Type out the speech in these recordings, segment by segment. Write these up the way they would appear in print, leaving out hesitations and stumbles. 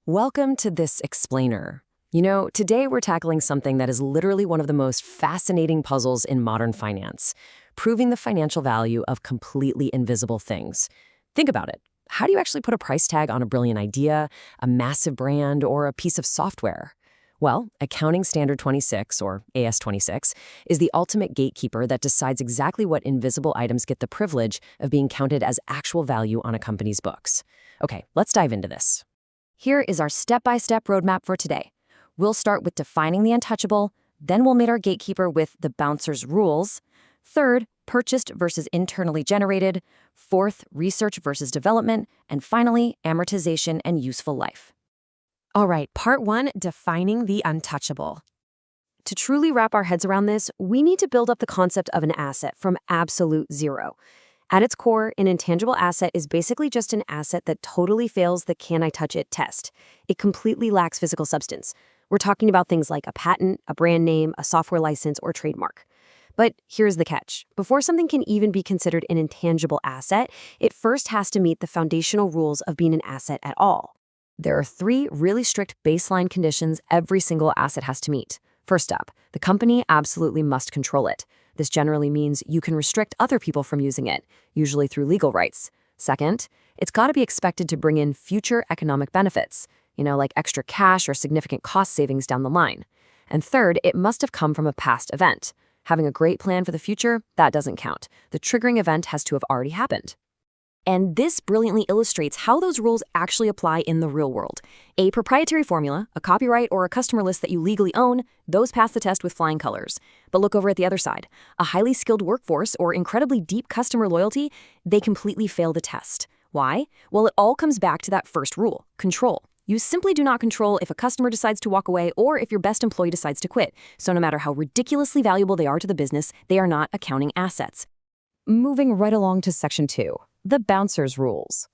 Welcome to this explainer. Today we're tackling something that is literally one of the most fascinating puzzles in modern finance, proving the financial value of completely invisible things. Think about it. How do you actually put a price tag on a brilliant idea, a massive brand, or a piece of software? Well, Accounting Standard 26, or AS26, is the ultimate gatekeeper that decides exactly what invisible items get the privilege of being counted as actual value on a company's books. Okay, let's dive into this. Here is our step-by-step roadmap for today. We'll start with defining the untouchable, then we'll meet our gatekeeper with the bouncer's rules. Third, purchased versus internally generated. Fourth, research versus development. And finally, amortization and useful life. All right, part 1, defining the untouchable. To truly wrap our heads around this, we need to build up the concept of an asset from absolute zero. At its core, an intangible asset is basically just an asset that totally fails the can I touch it test. It completely lacks physical substance. We're talking about things like a patent, a brand name, a software license, or trademark. But here's the catch. Before something can even be considered an intangible asset, it first has to meet the foundational rules of being an asset at all. There are 3 really strict baseline conditions every single asset has to meet. First up, the company absolutely must control it. This generally means you can restrict other people from using it, usually through legal rights. Second, it's got to be expected to bring in future economic benefits, like extra cash or significant cost savings down the line. And third, it must have come from a past event. Having a great plan for the future, that doesn't count. The triggering event has to have already happened. And this brilliantly illustrates how those rules actually apply in the real world. A proprietary formula, a copyright, or a customer list that you legally own, those pass the test with flying colors. But look over at the other side. A highly skilled workforce or incredibly deep customer loyalty, they completely fail the test. Why? Well, it all comes back to that first rule, control. You simply do not control if a customer decides to walk away or if your best employee decides to quit. So no matter how ridiculously valuable they are to the business, they are not accounting assets. Moving right along to Section 2. The bouncer's rules.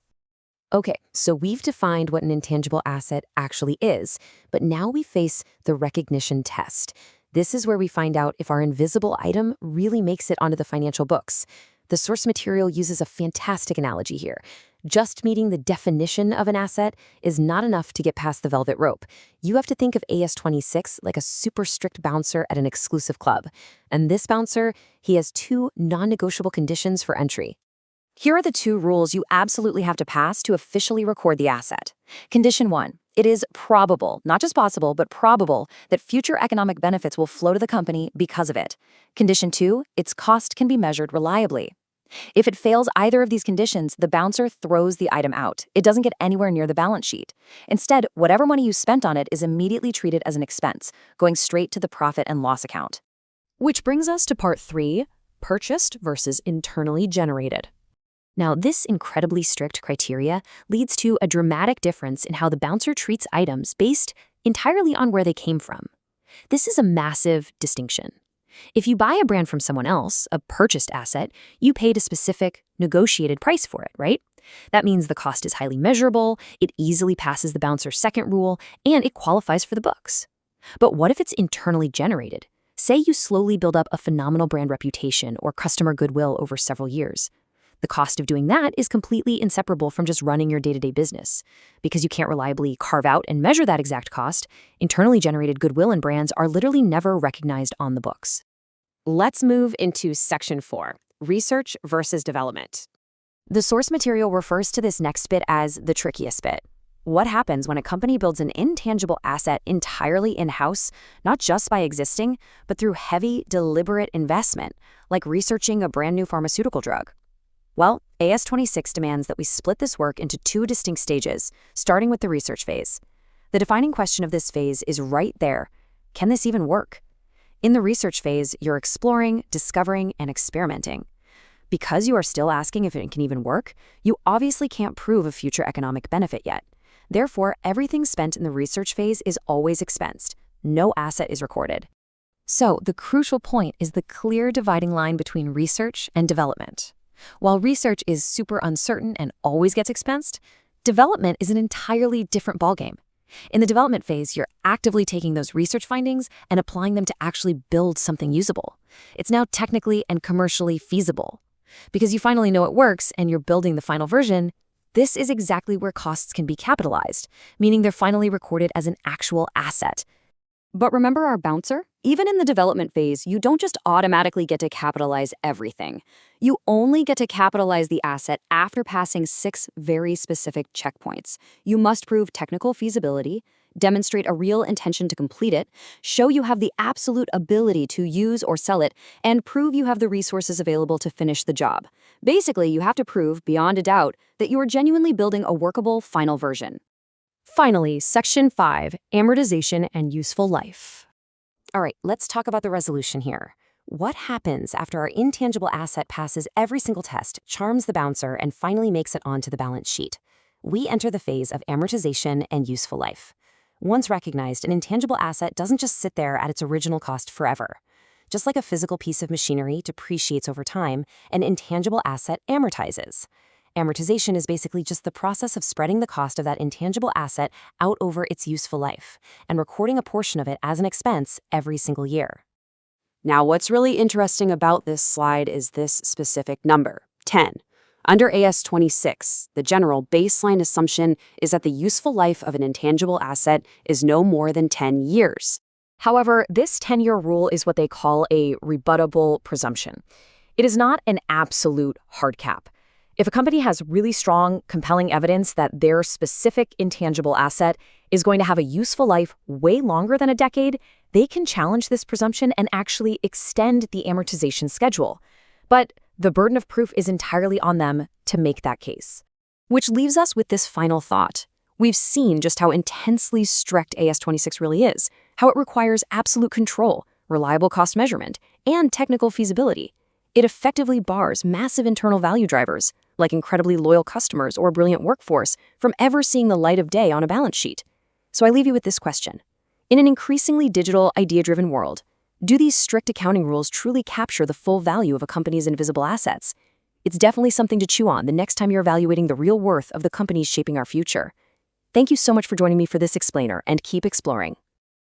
Okay, so we've defined what an intangible asset actually is, but now we face the recognition test. This is where we find out if our invisible item really makes it onto the financial books. The source material uses a fantastic analogy here. Just meeting the definition of an asset is not enough to get past the velvet rope. You have to think of AS26 like a super strict bouncer at an exclusive club. And this bouncer, he has 2 non-negotiable conditions for entry. Here are the 2 rules you absolutely have to pass to officially record the asset. Condition 1. It is probable, not just possible, but probable, that future economic benefits will flow to the company because of it. Condition 2. Its cost can be measured reliably. If it fails either of these conditions, the bouncer throws the item out. It doesn't get anywhere near the balance sheet. Instead, whatever money you spent on it is immediately treated as an expense, going straight to the profit and loss account. Which brings us to part 3, purchased versus internally generated. Now, this incredibly strict criteria leads to a dramatic difference in how the bouncer treats items based entirely on where they came from. This is a massive distinction. If you buy a brand from someone else, a purchased asset, you paid a specific, negotiated price for it, right? That means the cost is highly measurable, it easily passes the bouncer's second rule, and it qualifies for the books. But what if it's internally generated? Say you slowly build up a phenomenal brand reputation or customer goodwill over several years. The cost of doing that is completely inseparable from just running your day-to-day business. Because you can't reliably carve out and measure that exact cost, internally generated goodwill and brands are literally never recognized on the books. Let's move into Section 4, research versus development. The source material refers to this next bit as the trickiest bit. What happens when a company builds an intangible asset entirely in-house, not just by existing, but through heavy, deliberate investment, like researching a brand new pharmaceutical drug? Well, AS26 demands that we split this work into 2 distinct stages, starting with the research phase. The defining question of this phase is right there. Can this even work? In the research phase, you're exploring, discovering, and experimenting. Because you are still asking if it can even work, you obviously can't prove a future economic benefit yet. Therefore, everything spent in the research phase is always expensed. No asset is recorded. So, the crucial point is the clear dividing line between research and development. While research is super uncertain and always gets expensed, development is an entirely different ballgame. In the development phase, you're actively taking those research findings and applying them to actually build something usable. It's now technically and commercially feasible. Because you finally know it works and you're building the final version, This is exactly where costs can be capitalized, meaning they're finally recorded as an actual asset. But remember our bouncer? Even in the development phase, you don't just automatically get to capitalize everything. You only get to capitalize the asset after passing 6 very specific checkpoints. You must prove technical feasibility, demonstrate a real intention to complete it, show you have the absolute ability to use or sell it, and prove you have the resources available to finish the job. Basically, you have to prove, beyond a doubt, that you are genuinely building a workable final version. Finally, Section 5, amortization and useful life. All right, let's talk about the resolution here. What happens after our intangible asset passes every single test, charms the bouncer, and finally makes it onto the balance sheet? We enter the phase of amortization and useful life. Once recognized, an intangible asset doesn't just sit there at its original cost forever. Just like a physical piece of machinery depreciates over time, an intangible asset amortizes. Amortization is basically just the process of spreading the cost of that intangible asset out over its useful life and recording a portion of it as an expense every single year. Now, what's really interesting about this slide is this specific number, 10. Under AS 26, the general baseline assumption is that the useful life of an intangible asset is no more than 10 years. However, this 10-year rule is what they call a rebuttable presumption. It is not an absolute hard cap. If a company has really strong, compelling evidence that their specific intangible asset is going to have a useful life way longer than a decade, they can challenge this presumption and actually extend the amortization schedule. But the burden of proof is entirely on them to make that case. Which leaves us with this final thought. We've seen just how intensely strict AS26 really is, how it requires absolute control, reliable cost measurement, and technical feasibility. It effectively bars massive internal value drivers, like incredibly loyal customers or a brilliant workforce, from ever seeing the light of day on a balance sheet. So I leave you with this question. In an increasingly digital, idea-driven world, do these strict accounting rules truly capture the full value of a company's invisible assets? It's definitely something to chew on the next time you're evaluating the real worth of the companies shaping our future. Thank you so much for joining me for this explainer, and keep exploring.